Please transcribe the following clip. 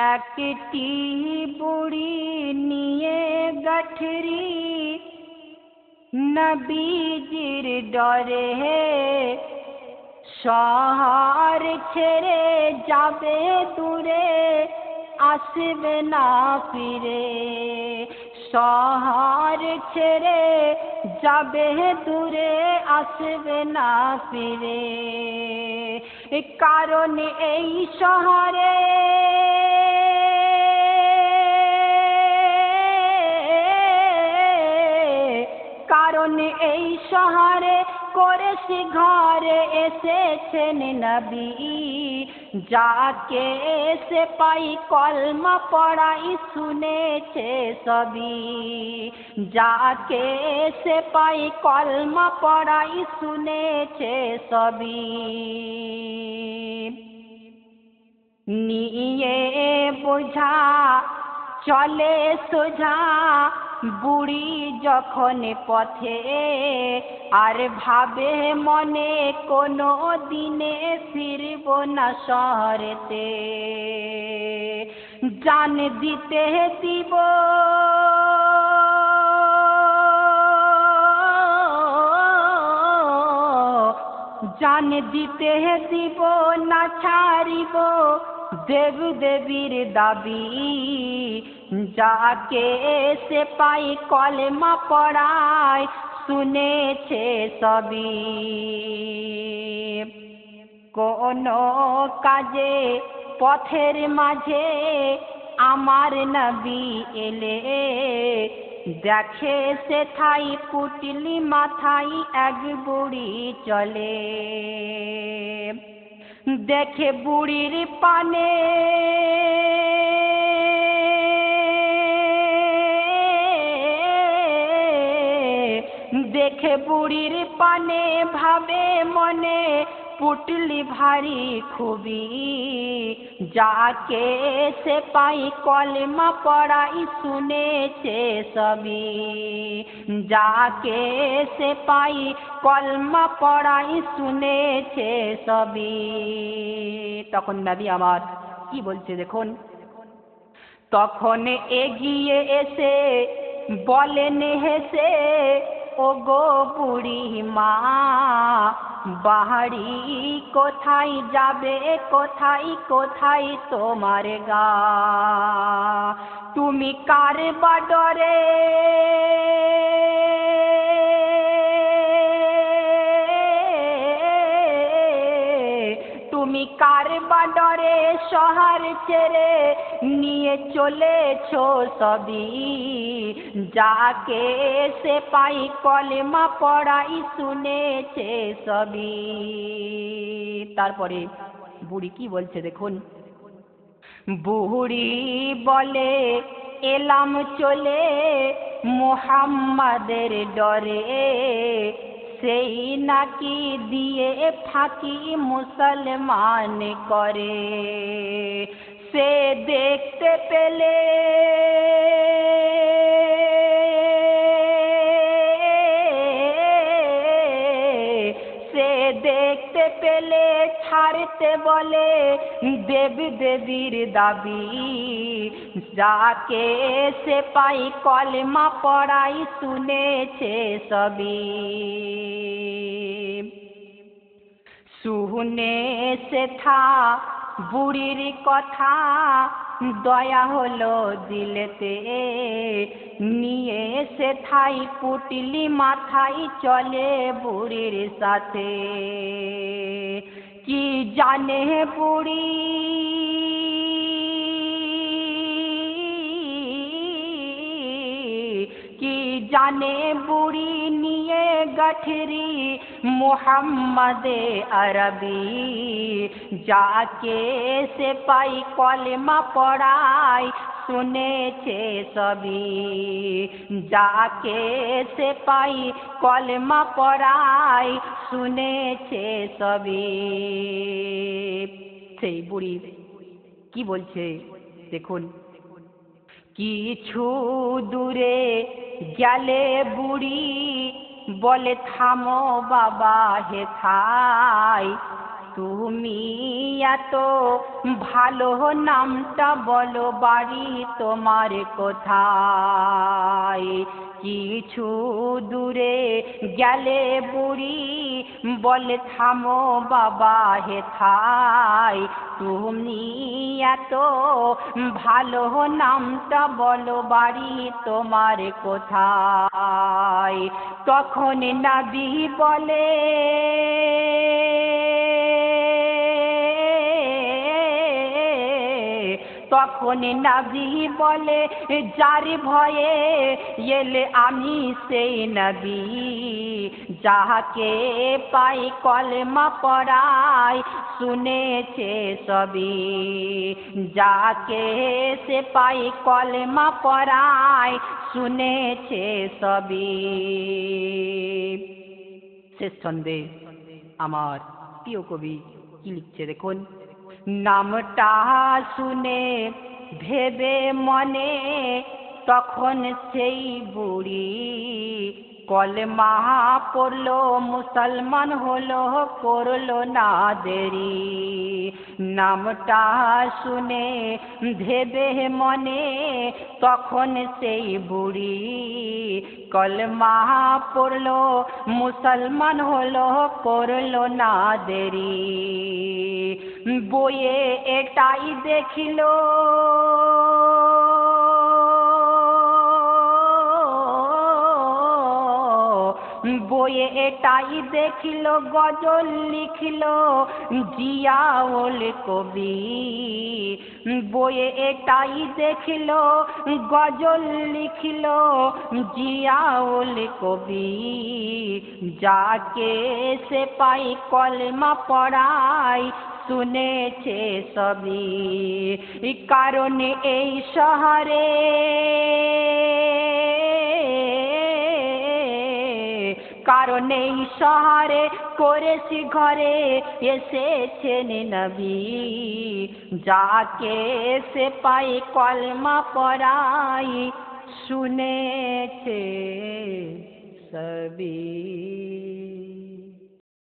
একটি বুড়ি নিয়ে গাঠরি নবীজির ডরে শহর ছেড়ে যাবে দূরে আসবে না ফিরে। শহর ছেড়ে যাবে দূরে আসবে না ফিরে। কারণ এই শহরে এই শহরে করেছি ঘরে এসেছেন নবী। যাকে এসে পাই কলমা পড়াই শুনেছে সবই। যাকে এসে পাই কলমা পড়াই শুনেছে সবই। নিয়ে বোঝা চলে সোজা বুড়ি যখন পথে, আর ভাবে মনে কোনো দিনে ফিরব না শহরেতে। জান দিতে দিব জান দিতে দিব না ছাড়িব দেব দেবীর দাবি। যাকে সে পাই কলেমা পড়ায় শুনেছে সবই। কোনো কাজে পথের মাঝে আমার নবী এলে, দেখে সে ঠাই পুটলি মাথায় এক বুড়ি চলে। দেখে বুড়ির পানে দেখে বুড়ির পানে ভাবে মনে পুটলি ভারী খুবই। যাকে সে পাই কলমা পড়াই শুনেছে সবই। যাকে সে পাই কলমা পড়াই শুনেছে সবই। তখন নবী আমার কি বলছে দেখুন। তখন এগিয়ে এসে বলেন হেসে, ও গো বুড়ি মা, বাড়ি কোথায় যাবে কোথায় কোথায় তোমার গা? তুমি কার বা ডরে তুমি কার বা ডরে শহর ছেড়ে নিয়ে চলেছো সবই? যাকে সে পাই কলেমা পড়াই শুনেছে সবই। তারপরে বুড়ি কি বলছে দেখুন। বুড়ি বলে, এলাম চলে মুহাম্মাদের ডরে, সেই নাকি দিয়ে ফাঁকি মুসলমান করে। সে দেখতে পেলে দেখতে পেলে ছাড়তে বলে দেব দেবীর দাবি। যাকে সে পাই কলমা পড়াই শুনেছে সবই। শুনে সে থা বুড়ির কথা, দয়া হলো দিলেতে। নিয়ে সে থাই পুটলি মাথায় চলে বুড়ির সাথে। কি জানে বুড়ি কি জানে বুড়ি নিয়ে গাঠরি মুহাম্মদে আরবি। যাকে সে পাই কলমা পড়াই শুনেছে সবই। যাকে সে পাই কলমা পড়াই শুনেছে সবই। সেই বুড়ি কি বলছে দেখুন। কিছু দূরে গেলে বুড়ি বলে, থামো বাবা হেথায়, তুমি এত ভালো, নামটা বলো, বাড়ি তোমার কোথায়? কিছু দূরে গেলে বুড়ি বলে থামো বাবা হেথায়। তুমি এত ভালো, নামটা বলো, বাড়ি তোমার কোথায়? তখন নবী বলে তখন নবী বলে যার ভয়ে এলে আমি সেই নবী, যাহাকে পাই কলেমা পড়াই শুনেছে সবই। যাকে সে পাই কলেমা পড়াই শুনেছে সবই। শেষ ছন্দে আমার প্রিয় কবি কি লিখছে দেখুন। নামটা শুনে ভেবে মনে তখন সেই বুড়ি কলেমা পড়লো, মুসলমান হলো, করলো না দেরি। নামটা শুনে ভেবে মনে তখন সেই বুড়ি কলেমা পড়লো, মুসলমান হলো, করলো না দেরি। বইয়ে এটাই দেখিল বইয়ে এটাই দেখিল, গজল লিখিল জিয়াউল কবি। বইয়ে এটাই দেখিল, গজল লিখিল জিয়াউল কবি। যাকে সে পাই কলেমা পড়াই শুনেছে সবই। কারণে এই শহরে কারণ এই শহরে করেছি ঘরে এসেছেন নবী, যাকে সে পাই কলেমা পড়াই শুনেছে সবই।